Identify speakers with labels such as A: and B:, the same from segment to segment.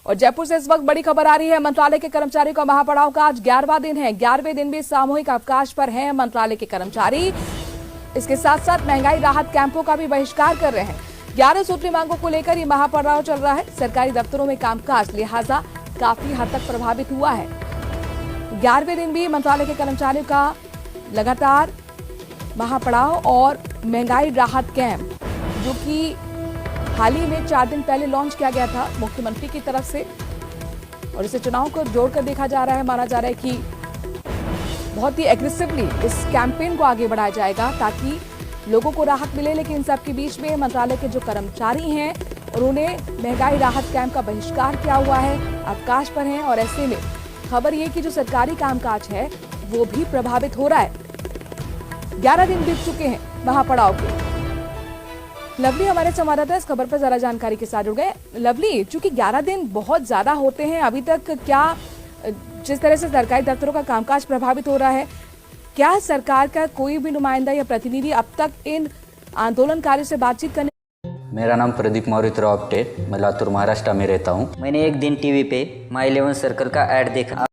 A: और जयपुर से इस वक्त बड़ी खबर आ रही है। मंत्रालय के कर्मचारियों का महापड़ाव का आज 11वां दिन है। 11वें दिन भी सामूहिक अवकाश पर हैं मंत्रालय के कर्मचारी। इसके साथ साथ महंगाई राहत कैंपों का भी बहिष्कार कर रहे हैं। 11 सूत्री मांगों को लेकर ये महापड़ाव चल रहा है। सरकारी दफ्तरों में कामकाज लिहाजा काफी हद तक प्रभावित हुआ है। 11वें दिन भी मंत्रालय के कर्मचारियों का लगातार महापड़ाव और महंगाई राहत कैंप, जो कि हाल ही में 4 दिन पहले लॉन्च किया गया था मुख्यमंत्री की तरफ से, और इसे चुनाव को जोड़कर देखा जा रहा है। माना जा रहा है कि बहुत ही एग्रेसिवली इस कैंपेन को आगे बढ़ाया जाएगा ताकि लोगों को राहत मिले। लेकिन इन सबके बीच में मंत्रालय के जो कर्मचारी हैं उन्होंने महंगाई राहत कैंप का बहिष्कार किया हुआ है, अवकाश पर हैं। और ऐसे में खबर ये कि जो सरकारी कामकाज है वो भी प्रभावित हो रहा है। 11 दिन बीत चुके हैं महापड़ाव के। लवली हमारे संवाददाता इस खबर पर जरा जानकारी के साथ जुड़ गए। लवली, चूंकि 11 दिन बहुत ज्यादा होते हैं, अभी तक क्या जिस तरह से सरकारी दफ्तरों का कामकाज प्रभावित हो रहा है, क्या सरकार का कोई भी नुमाइंदा या प्रतिनिधि अब तक इन आंदोलनकारियों से बातचीत करने?
B: मेरा नाम प्रदीप मौर्य आपटे, मैं लातूर महाराष्ट्र में रहता हूँ। मैंने एक दिन टीवी पे माई 11 सर्कल का ऐड देखा।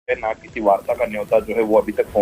C: ना किसी वार्ता का न्योता जो है वो अभी तक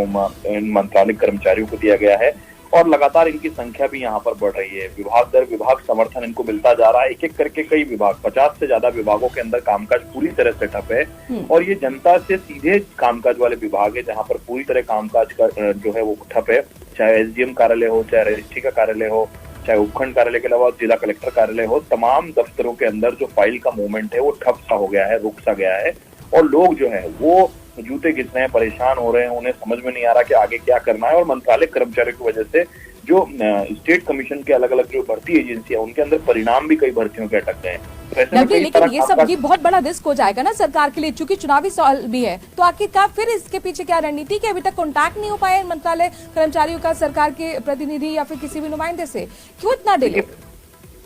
C: मंत्रालय कर्मचारियों को दिया गया है और लगातार इनकी संख्या भी यहाँ पर बढ़ रही है। विभाग दर विभाग समर्थन इनको मिलता जा रहा है। एक एक करके कई विभाग, 50 से ज्यादा विभागों के अंदर कामकाज पूरी तरह से ठप है और ये जनता से सीधे कामकाज वाले विभाग है जहाँ पर पूरी तरह कामकाज का जो है वो ठप है। चाहे एसडीएम कार्यालय हो, चाहे रजिस्ट्री का कार्यालय हो, चाहे उपखंड कार्यालय के अलावा जिला कलेक्टर कार्यालय हो, तमाम दफ्तरों के अंदर जो फाइल का मूवमेंट है वो ठप सा हो गया है, रुक सा गया है और लोग जो है वो जूते घिस रहे हैं, परेशान हो रहे हैं। उन्हें समझ में नहीं आ रहा कि आगे क्या करना है। और मंत्रालय कर्मचारियों की वजह से जो स्टेट कमीशन के अलग अलग जो भर्ती एजेंसी है उनके अंदर परिणाम भी कई भर्तियों के अटक गए हैं।
A: लेकिन ये बहुत बड़ा रिस्क हो जाएगा ना सरकार के लिए, चूंकि चुनावी साल भी है। तो आखिरकार फिर इसके पीछे क्या रणनीति के अभी तक कॉन्टैक्ट नहीं हो पाया मंत्रालय कर्मचारियों का सरकार के प्रतिनिधि या फिर किसी भी नुमाइंदे से? क्यों इतना डिले?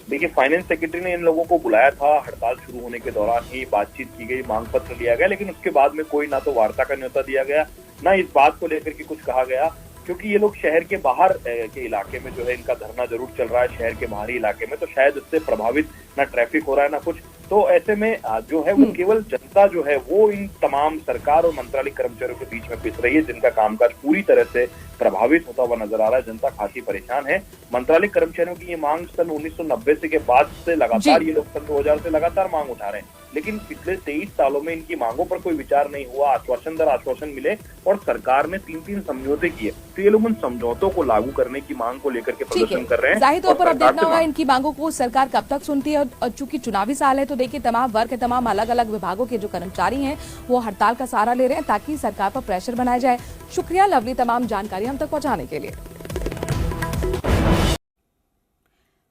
C: देखिए, फाइनेंस सेक्रेटरी ने इन लोगों को बुलाया था। हड़ताल शुरू होने के दौरान ही बातचीत की गई, मांग पत्र लिया गया, लेकिन उसके बाद में कोई ना तो वार्ता का न्योता दिया गया, ना इस बात को लेकर के कुछ कहा गया, क्योंकि ये लोग शहर के बाहर के इलाके में जो है इनका धरना जरूर चल रहा है, शहर के बाहरी इलाके में, तो शायद उससे प्रभावित ना ट्रैफिक हो रहा है ना कुछ। तो ऐसे में जो है वो केवल जनता जो है वो इन तमाम सरकार और मंत्रालय कर्मचारियों के बीच में पिस रही है, जिनका कामकाज पूरी तरह से प्रभावित होता हुआ नजर आ रहा है। जनता खासी परेशान है। मंत्रालय कर्मचारियों की ये मांग सन 1990 से के बाद से लगातार ये लोग सन 2000 से लगातार मांग उठा रहे हैं, लेकिन पिछले 23 सालों में इनकी मांगों पर कोई विचार नहीं हुआ। आश्वासन दर आश्वासन मिले और सरकार ने 3-3 समझौते किए, तो ये लोग उन समझौतों को लागू करने की मांग को लेकर के प्रदर्शन कर रहे हैं।
A: जाहिर तौर पर अब देखना होगा इनकी मांगों को सरकार कब तक सुनती है। और चूंकि चुनावी साल है तो देखिए तमाम वर्ग के तमाम अलग अलग विभागों के जो कर्मचारी हैं वो हड़ताल का सहारा ले रहे हैं ताकि सरकार पर प्रेशर बनाया जाए। शुक्रिया लवली, तमाम जानकारी हम तक पहुंचाने के लिए।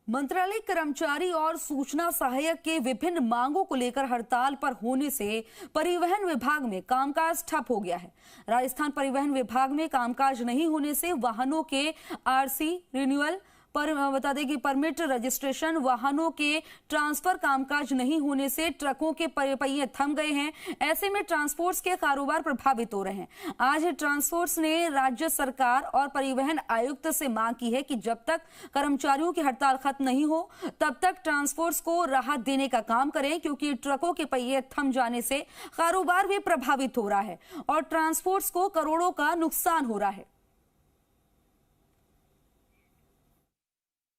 D: मंत्रालय कर्मचारी और सूचना सहायक के विभिन्न मांगों को लेकर हड़ताल पर होने से परिवहन विभाग में कामकाज ठप हो गया है। राजस्थान परिवहन विभाग में कामकाज नहीं होने से वाहनों के आरसी रिन्यूअल पर बता दें कि परमिट रजिस्ट्रेशन, वाहनों के ट्रांसफर कामकाज नहीं होने से ट्रकों के पहिए थम गए हैं। ऐसे में ट्रांसपोर्ट्स के कारोबार प्रभावित हो रहे हैं। आज ट्रांसपोर्ट्स ने राज्य सरकार और परिवहन आयुक्त से मांग की है कि जब तक कर्मचारियों की हड़ताल खत्म नहीं हो तब तक ट्रांसपोर्ट्स को राहत देने का काम करें, क्योंकि ट्रकों के पहिए थम जाने से कारोबार भी प्रभावित हो रहा है और ट्रांसपोर्ट्स को करोड़ों का नुकसान हो रहा है।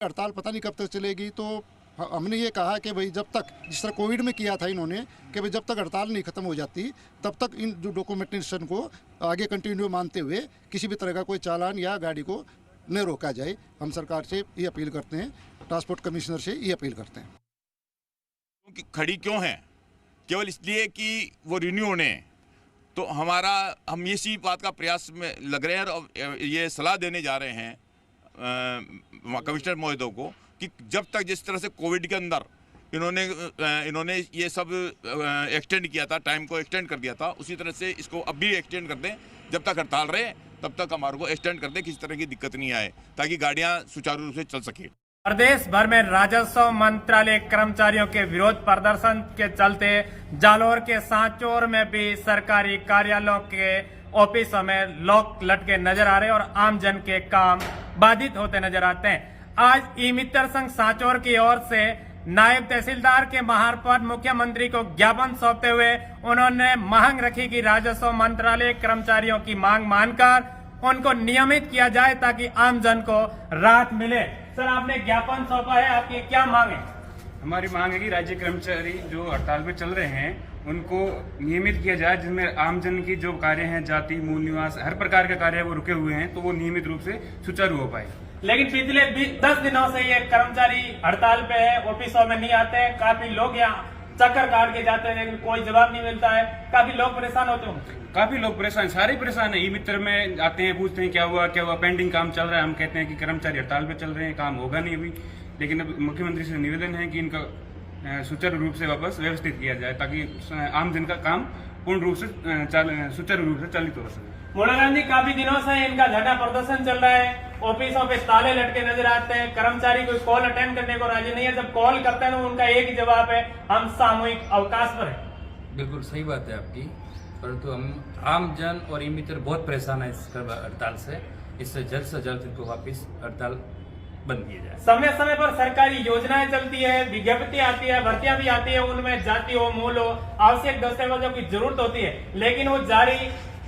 E: हड़ताल पता नहीं कब तक चलेगी, तो हमने ये कहा कि भाई जब तक, जिस तरह कोविड में किया था इन्होंने, कि भाई जब तक हड़ताल नहीं खत्म हो जाती तब तक इन जो डॉक्यूमेंटेशन को आगे कंटिन्यू मानते हुए किसी भी तरह का कोई चालान या गाड़ी को न रोका जाए। हम सरकार से ये अपील करते हैं, ट्रांसपोर्ट कमिश्नर से ये अपील करते हैं।
F: खड़ी क्यों है? केवल इसलिए कि वो रिन्यू होने, तो हम इसी बात का प्रयास में लग रहे हैं और ये सलाह देने जा रहे हैं कमिश्नर महोदयों को कि जब तक जिस तरह से कोविड के अंदर इन्होंने ये सब एक्सटेंड किया था, टाइम को एक्सटेंड कर दिया था, उसी तरह से इसको अब भी एक्सटेंड कर दें। जब तक हड़ताल रहे तब तक हमारे को एक्सटेंड कर दें, किसी तरह की दिक्कत नहीं आए, ताकि गाड़ियां सुचारू रूप से चल सके।
G: प्रदेश भर में राजस्व मंत्रालय कर्मचारियों के विरोध प्रदर्शन के चलते जालोर के सांचौर में भी सरकारी कार्यालयों के ऑफिसों में लॉक लटके नजर आ रहे हैं और आम जन के काम बाधित होते नजर आते हैं। आज ई मित्र संघ सांचौर की ओर से नायब तहसीलदार के महार पर मुख्यमंत्री को ज्ञापन सौंपते हुए उन्होंने मांग रखी कि राजस्व मंत्रालय कर्मचारियों की मांग मानकर उनको नियमित किया जाए ताकि आम जन को राहत मिले। सर, आपने ज्ञापन सौंपा है, आपकी क्या मांग है?
H: हमारी मांग है कि राज्य कर्मचारी जो हड़ताल पे चल रहे हैं उनको नियमित किया जाए, जिसमें आमजन की जो कार्य हैं, जाति, मूल निवास, हर प्रकार के कार्य वो रुके हुए हैं, तो वो नियमित रूप से सुचारू हो पाए।
G: लेकिन पिछले 10 दिनों से ये कर्मचारी हड़ताल पे है, ऑफिसों में नहीं आते हैं, काफी लोग यहाँ चक्कर काट के जाते हैं लेकिन कोई जवाब नहीं मिलता है, काफी लोग परेशान होते हैं।
H: काफी लोग परेशान, सारे परेशान है। ई मित्र में आते हैं, पूछते हैं क्या हुआ, पेंडिंग काम चल रहा है। हम कहते हैं कि कर्मचारी हड़ताल पे चल रहे हैं, काम होगा नहीं अभी। लेकिन अब मुख्यमंत्री से निवेदन है कि इनका सुचारू रूप से वापस व्यवस्थित किया जाए ताकि आम जन का काम पूर्ण रूप से सुचारू रूप से चालित हो सके।
G: मुलायम जी, काफी दिनों से इनका धरना प्रदर्शन चल रहा है, ऑफिसों पे ताले लटके नजर आते हैं, कर्मचारी कोई कॉल अटेंड करने को राजी नहीं है। जब कॉल करते हैं तो उनका एक ही जवाब है, हम सामूहिक अवकाश पर है।
I: बिल्कुल सही बात है आपकी, परंतु हम आम जन और ई मित्र बहुत परेशान है इस हड़ताल से। इससे जल्द इनको वापस हड़ताल बंद किया जाए।
G: समय समय पर सरकारी योजनाएं चलती है, विज्ञप्ति आती है, भर्तियां भी आती है, उनमें जाति हो, मूल हो, आवश्यक दस्तावेजों की जरूरत होती है, लेकिन वो जारी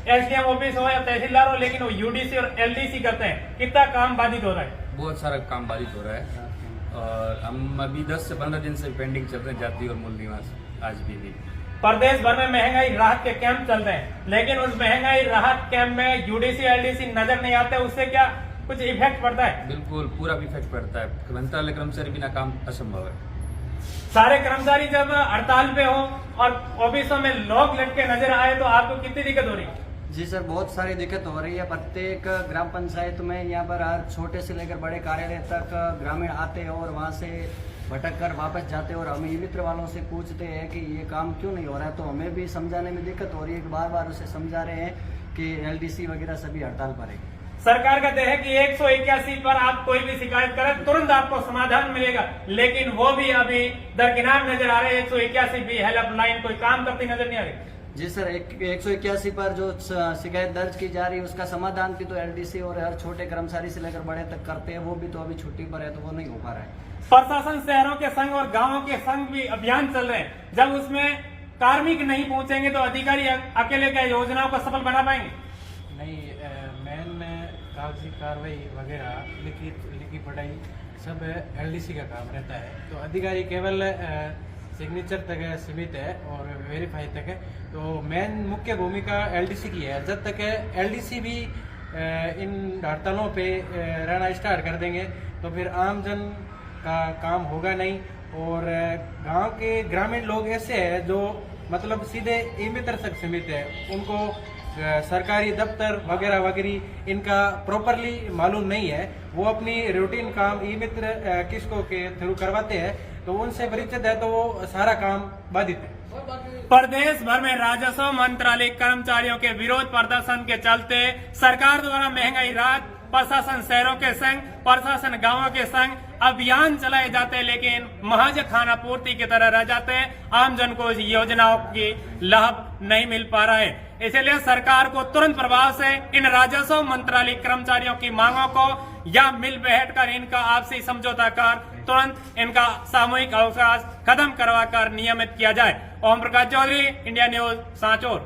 G: एसडीएम ऑफिस हो या तहसीलदार हो, लेकिन वो यूडीसी और एलडीसी करते हैं। कितना काम बाधित हो रहा है?
I: बहुत सारा काम बाधित हो रहा है और हम अभी 10 से 15 दिन से पेंडिंग चल रहे हैं, जाति और मूल निवास आज भी।
G: प्रदेश भर में महंगाई राहत के कैंप चल रहे हैं, लेकिन उस महंगाई राहत कैंप में यूडीसी एलडीसी नजर नहीं आते, उससे क्या कुछ इफेक्ट पड़ता है?
I: बिल्कुल पूरा इफेक्ट पड़ता है। मंत्रालय कर्मचारी बिना काम असंभव है।
G: सारे कर्मचारी जब हड़ताल पे हो और ऑफिसों में लोग लटके नजर आए तो आपको कितनी दिक्कत हो रही है?
J: जी सर, बहुत सारी दिक्कत हो रही है। प्रत्येक ग्राम पंचायत में यहाँ पर हर छोटे से लेकर बड़े कार्यालय तक ग्रामीण आते हैं और वहाँ से भटक कर वापस जाते हैं और हम ई मित्र वालों से पूछते हैं कि ये काम क्यों नहीं हो रहा है, तो हमें भी समझाने में दिक्कत हो रही है। बार बार उसे समझा रहे हैं कि एलडीसी वगैरह सभी हड़ताल पर है।
G: सरकार कहते हैं कि 181 पर आप कोई भी शिकायत करें तुरंत आपको समाधान मिलेगा, लेकिन वो भी अभी दरकिनार नजर आ रहे हैं। 181 भी हेल्पलाइन कोई काम करती नजर नहीं आ रही।
J: जी सर, 181 पर जो शिकायत दर्ज की जा रही है उसका समाधान भी तो एलडीसी और हर छोटे कर्मचारी से लेकर बड़े तक करते हैं, वो भी तो अभी छुट्टी पर है, तो वो नहीं हो पा रहा है।
G: प्रशासन शहरों के संघ और गांवों के संघ भी अभियान चल रहे हैं, जब उसमें कार्मिक नहीं पहुंचेंगे तो अधिकारी अकेले क्या योजनाओं को सफल बना पाएंगे?
K: नहीं, मैन में कागजी कार्रवाई वगैरह लिखी पढ़ाई सब एलडीसी का काम रहता है, तो अधिकारी केवल सिग्नेचर तक सीमित है और वेरीफाई तक है। तो मेन मुख्य भूमिका एलडीसी की है। जब तक एलडीसी भी इन हड़तालों पे रहना स्टार्ट कर देंगे तो फिर आम जन का काम होगा नहीं। और गांव के ग्रामीण लोग ऐसे हैं जो मतलब सीधे ई मित्र तक सीमित है, उनको सरकारी दफ्तर वगैरह इनका प्रॉपरली मालूम नहीं है। वो अपनी रूटीन काम ई मित्र किसको के थ्रू करवाते हैं, तो उनसे परिचित है, तो वो सारा काम बाधित है।
G: प्रदेश भर में राजस्व मंत्रालय कर्मचारियों के विरोध प्रदर्शन के चलते सरकार द्वारा महंगाई राहत, प्रशासन शहरों के संग, प्रशासन गांवों के संग अभियान चलाए जाते हैं, लेकिन महज खाना पूर्ति की तरह रह जाते हैं। आम जन को इस योजनाओं की लाभ नहीं मिल पा रहा है। इसलिए सरकार को तुरंत प्रभाव से इन राजस्व मंत्रालय कर्मचारियों की मांगों को या मिल बैठकर इनका आपसी समझौता कर तुरंत इनका सामूहिक अवकाश खत्म करवाकर नियमित किया जाए। Om Prakash Chaudhary, India news, Sanchore.